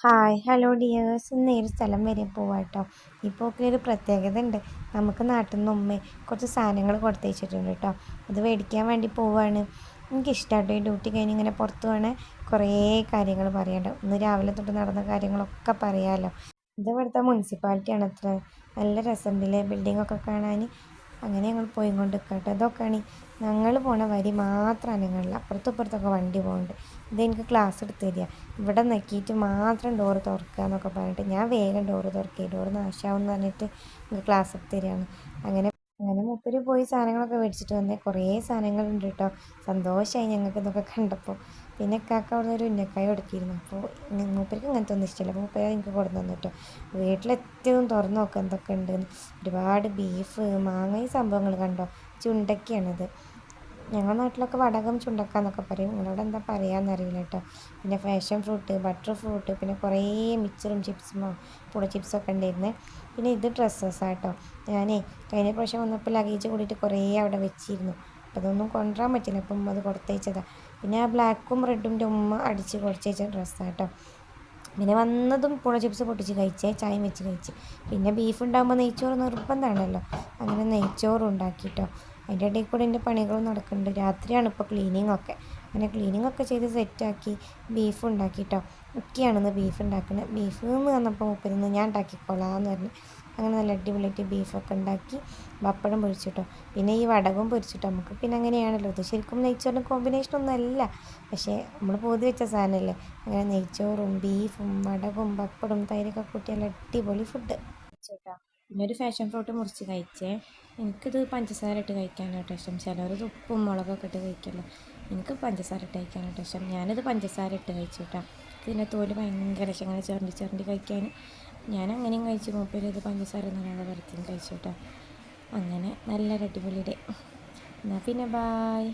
Hi hello dears ഇന്ന് ഒരു സ്ഥലം വരെ പോവാട്ടോ. ഈ പോക്കിലൊരു പ്രത്യേകത ഉണ്ട്. നമുക്ക് നാട്ടിൽ നിന്ന് ഉമ്മ കുറച്ച് സാധനങ്ങൾ കൊടുത്തയച്ചിട്ടുണ്ട് കേട്ടോ. അത് മേടിക്കാൻ വേണ്ടി പോവാണ്. എനിക്കിഷ്ടമാട്ടോ ഈ ഡ്യൂട്ടി കഴിഞ്ഞ് ഇങ്ങനെ പുറത്ത് പോകണേ. കുറേ കാര്യങ്ങൾ പറയാനുണ്ട്. ഇന്ന് രാവിലെ തൊട്ട് നടന്ന കാര്യങ്ങളൊക്കെ പറയാമല്ലോ. ഇത് ഇവിടുത്തെ മുനിസിപ്പാലിറ്റിയാണ് അത്ര. നല്ല രസമുണ്ടല്ലേ ബിൽഡിങ്ങൊക്കെ കാണാൻ. അങ്ങനെ ഞങ്ങൾ പോയി കൊണ്ട് നിൽക്കട്ടെ. ഇതൊക്കെയാണ് ഞങ്ങൾ പോണ വരി മാത്രം അനങ്ങളില്ല. അപ്പുറത്തും ഇപ്പുറത്തൊക്കെ വണ്ടി പോകുന്നുണ്ട്. ഇതെനിക്ക് ക്ലാസ് എടുത്ത് തരിക. ഇവിടെ നോക്കിയിട്ട് മാത്രം ഡോറ് തുറക്കുക എന്നൊക്കെ പറഞ്ഞിട്ട് ഞാൻ വേഗം ഡോറ് തുറക്കുക. ഡോറ് നാശമാവും എന്ന് പറഞ്ഞിട്ട് എനിക്ക് ക്ലാസ് എടുത്ത് തരികയാണ്. അങ്ങനെ അങ്ങനെ മൂപ്പര് പോയി സാധനങ്ങളൊക്കെ മേടിച്ചിട്ട് വന്നേ. കുറേ സാധനങ്ങളുണ്ട് കേട്ടോ. സന്തോഷമായി ഞങ്ങൾക്ക് ഇതൊക്കെ കണ്ടപ്പോൾ. പിന്നെ കാക്ക അവിടെ ഒരു ഉന്നക്കായ കൊടുക്കിയിരുന്നു. അപ്പോൾ മൂപ്പർക്ക് ഇങ്ങനത്തെ ഒന്നും ഇഷ്ടമില്ല. അപ്പോൾ മൂപ്പര് എനിക്ക് കൊടുന്നു തന്നു കേട്ടോ. വീട്ടിലെത്തിയതും തുറന്ന് നോക്കുക എന്തൊക്കെ ഉണ്ടെന്ന്. ഒരുപാട് ബീഫ്, മാങ്ങ, ഈ സംഭവങ്ങൾ കണ്ടോ. ചുണ്ടക്കയാണിത്. ഞങ്ങളുടെ നാട്ടിലൊക്കെ വടകം ചുണ്ടക്ക എന്നൊക്കെ പറയും. നിങ്ങളവിടെ എന്താ പറയാമെന്നറിയില്ല കേട്ടോ. പിന്നെ ഫാഷൻ ഫ്രൂട്ട്, ബട്ടർ ഫ്രൂട്ട്, പിന്നെ കുറേ മിക്സറും ചിപ്സും പുള ചിപ്സൊക്കെ ഉണ്ടായിരുന്നേ. പിന്നെ ഇത് ഡ്രസ്സസ്സാണ് കേട്ടോ. ഞാനേ കഴിഞ്ഞ പ്രാവശ്യം വന്നപ്പോൾ ലഗേജ് കൂടിയിട്ട് കുറേ അവിടെ വെച്ചിരുന്നു. അപ്പോൾ അതൊന്നും കൊണ്ടുവരാൻ പറ്റില്ല. അപ്പം അത് കൊടുത്തയച്ചതാണ്. പിന്നെ ആ ബ്ലാക്കും റെഡും ഉമ്മ അടിച്ച് കൊടുത്തയച്ച ഡ്രസ്സാണ് കേട്ടോ. പിന്നെ വന്നതും പുള ചിപ്സ് പൊട്ടിച്ച് കഴിച്ചേ, ചായയും വെച്ച് കഴിച്ച്. പിന്നെ ബീഫ് ഉണ്ടാകുമ്പോൾ നെയ്ച്ചോറ് നിർബന്ധമാണല്ലോ. അങ്ങനെ നെയ്ച്ചോറ് ഉണ്ടാക്കിയിട്ടോ. അതിൻ്റെ ഇടയിൽ കൂടെ എൻ്റെ പണികളും നടക്കുന്നുണ്ട്. രാത്രിയാണ് ഇപ്പോൾ ക്ലീനിങ്ങൊക്കെ. അങ്ങനെ ക്ലീനിങ്ങൊക്കെ ചെയ്ത് സെറ്റാക്കി ബീഫ് ഉണ്ടാക്കിയിട്ടോ. ഒക്കെയാണെന്ന് ബീഫ് ഉണ്ടാക്കുന്നത്. ബീഫ് എന്ന് പറഞ്ഞപ്പോൾ മുപ്പതിന്ന് ഞാൻ ഉണ്ടാക്കിക്കോളാം എന്ന് പറഞ്ഞ് അങ്ങനെ നല്ല അടിപൊളിയായിട്ട് ബീഫൊക്കെ ഉണ്ടാക്കി പപ്പടം പൊരിച്ചിട്ടോ. പിന്നെ ഈ വടകം പൊരിച്ചിട്ടോ. നമുക്ക് പിന്നെ അങ്ങനെയാണല്ലോ. ഇത് ശരിക്കും നെയ്ച്ചോറിന് കോമ്പിനേഷനൊന്നും അല്ല. പക്ഷേ നമ്മൾ പൊതി വെച്ച സാധനമല്ലേ. അങ്ങനെ നെയ്ച്ചോറും ബീഫും വടകും പപ്പടും തൈരൊക്കെ കൂട്ടി നല്ല അടിപൊളി ഫുഡ് ചേട്ടാ. പിന്നെ ഒരു ഫാഷൻ ഫ്രൂട്ട് മുറിച്ച് കഴിച്ചേ. എനിക്കിത് പഞ്ചസാര ഇട്ട് കഴിക്കാനായിട്ട് ഇഷ്ടം. ചിലവർ ഉപ്പും മുളകൊക്കെ ഇട്ട് കഴിക്കല്ലോ. എനിക്ക് പഞ്ചസാര ഇട്ട് കഴിക്കാനായിട്ട് ഇഷ്ടം. ഞാനിത് പഞ്ചസാര ഇട്ട് കഴിച്ചു കേട്ടോ. ഇതിൻ്റെ തോല് ഭയങ്കര ഇഷ്ടം. അങ്ങനെ ചിരണ്ടി ചിരണ്ടി കഴിക്കാൻ ഞാൻ അങ്ങനെയും കഴിച്ചു. മൂപ്പര് ഇത് പഞ്ചസാര നല്ലോണം വരത്തിയും കഴിച്ചു കേട്ടോ. അങ്ങനെ നല്ലൊരു അടിപൊളി ഡേ. എന്നാൽ പിന്നെ ബായ്.